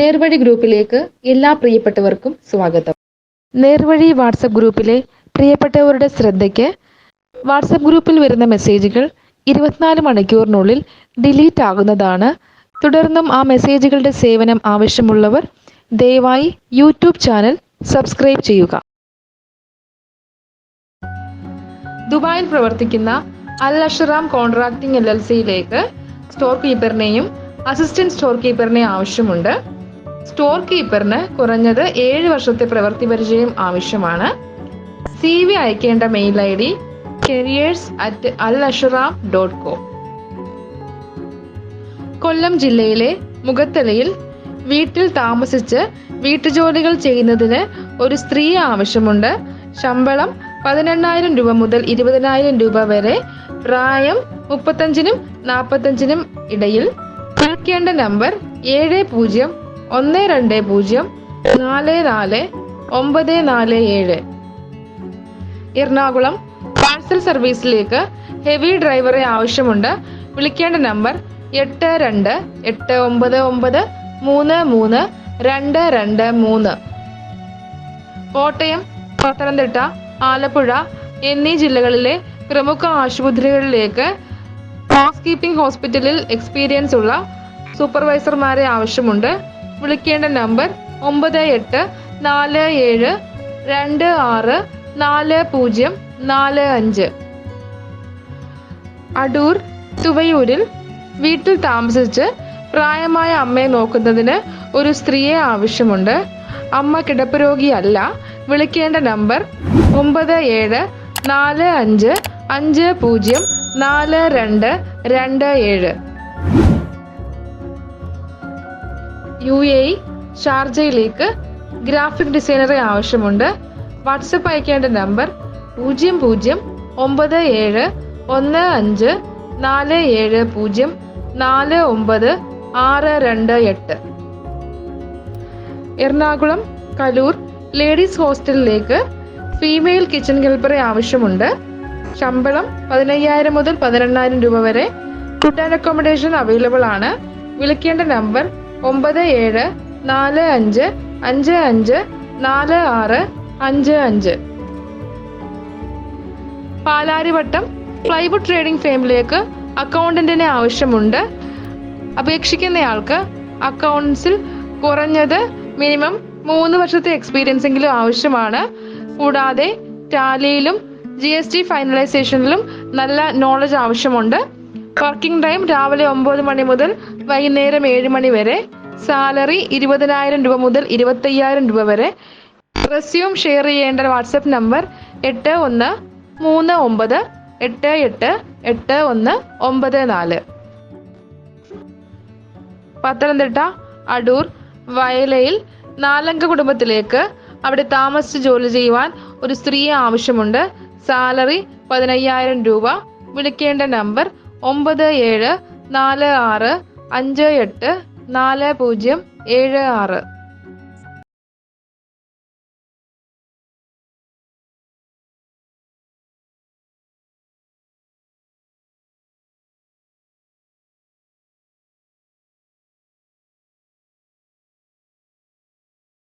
നേർവഴി ഗ്രൂപ്പിലേക്ക് എല്ലാ പ്രിയപ്പെട്ടവർക്കും സ്വാഗതം. നേർവഴി വാട്സപ്പ് ഗ്രൂപ്പിലെ പ്രിയപ്പെട്ടവരുടെ ശ്രദ്ധയ്ക്ക് വാട്സപ്പ് ഗ്രൂപ്പിൽ വരുന്ന മെസ്സേജുകൾ 24 മണിക്കൂറിനുള്ളിൽ ഡിലീറ്റ് ആകുന്നതാണ്. തുടർന്നും ആ മെസ്സേജുകളുടെ സേവനം ആവശ്യമുള്ളവർ ദയവായി യൂട്യൂബ് ചാനൽ സബ്സ്ക്രൈബ് ചെയ്യുക. ദുബായിൽ പ്രവർത്തിക്കുന്ന അൽ അഷ്റാം കോൺട്രാക്ടിംഗ് LLCയിലേക്ക് സ്റ്റോർ കീപ്പറിനെയും അസിസ്റ്റന്റ് സ്റ്റോർ കീപ്പറിനെയും ആവശ്യമുണ്ട്. സ്റ്റോർ കീപ്പറിന് കുറഞ്ഞത് 7 വർഷത്തെ പ്രവൃത്തി പരിചയം ആവശ്യമാണ്. CV അയക്കേണ്ട മെയിൽ ID careers@alashram.com. കൊല്ലം ജില്ലയിലെ മുഖത്തലയിൽ വീട്ടിൽ താമസിച്ച് വീട്ടുജോലികൾ ചെയ്യുന്നതിന് ഒരു സ്ത്രീ ആവശ്യമുണ്ട്. ശമ്പളം 18,000 രൂപ മുതൽ 20,000 രൂപ വരെ. പ്രായം 35-നും 45-നും ഇടയിൽ. വിളിക്കേണ്ട നമ്പർ 7012044947. എറണാകുളം പാഴ്സൽ സർവീസിലേക്ക് ഹെവി ഡ്രൈവറെ ആവശ്യമുണ്ട്. വിളിക്കേണ്ട നമ്പർ 8289933223. കോട്ടയം, പത്തനംതിട്ട, ആലപ്പുഴ എന്നീ ജില്ലകളിലെ പ്രമുഖ ആശുപത്രികളിലേക്ക് ഹൗസ് കീപ്പിംഗ് ഹോസ്പിറ്റലിൽ എക്സ്പീരിയൻസ് ഉള്ള സൂപ്പർവൈസർമാരെ ആവശ്യമുണ്ട്. വിളിക്കേണ്ട നമ്പർ 9847264045. അടൂർ തുവയൂരിൽ വീട്ടിൽ താമസിച്ച് പ്രായമായ അമ്മയെ നോക്കുന്നതിന് ഒരു സ്ത്രീയെ ആവശ്യമുണ്ട്. അമ്മ കിടപ്പ് രോഗിയല്ല. വിളിക്കേണ്ട നമ്പർ 9745504227. UAE ഷാർജയിലേക്ക് ഗ്രാഫിക് ഡിസൈനറെ ആവശ്യമുണ്ട്. വാട്സപ്പ് അയക്കേണ്ട നമ്പർ 0091547049628. എറണാകുളം കലൂർ ലേഡീസ് ഹോസ്റ്റലിലേക്ക് ഫീമെയിൽ കിച്ചൺ ഹെൽപ്പറെ ആവശ്യമുണ്ട്. ശമ്പളം 15,000 മുതൽ 18,000 രൂപ വരെ. ഫുഡ് ആൻഡ് അക്കോമഡേഷൻ അവൈലബിൾ ആണ്. വിളിക്കേണ്ട നമ്പർ 9745554655. പാലാരിവട്ടം പ്ലൈവുഡ് ട്രേഡിംഗ് ഫേമിലേക്ക് അക്കൗണ്ടന്റിനെ ആവശ്യമുണ്ട്. അപേക്ഷിക്കുന്നയാൾക്ക് അക്കൗണ്ട്സിൽ കുറഞ്ഞത് മിനിമം 3 വർഷത്തെ എക്സ്പീരിയൻസ് എങ്കിലും ആവശ്യമാണ്. കൂടാതെ ടാലിയിലും GST ഫൈനലൈസേഷനിലും നല്ല നോളജ് ആവശ്യമുണ്ട്. വർക്കിംഗ് ടൈം രാവിലെ 9 മണി മുതൽ വൈകുന്നേരം 7 മണി വരെ. സാലറി 20,000 രൂപ മുതൽ 25,000 രൂപ വരെ. റെസ്യൂം ഷെയർ ചെയ്യേണ്ട വാട്സപ്പ് നമ്പർ 8139888194. പത്തനംതിട്ട അടൂർ വയലയിൽ 4-അംഗ കുടുംബത്തിലേക്ക് അവിടെ താമസിച്ച് ജോലി ചെയ്യുവാൻ ഒരു സ്ത്രീയെ ആവശ്യമുണ്ട്. സാലറി 15,000 രൂപ. വിളിക്കേണ്ട നമ്പർ 9746584076.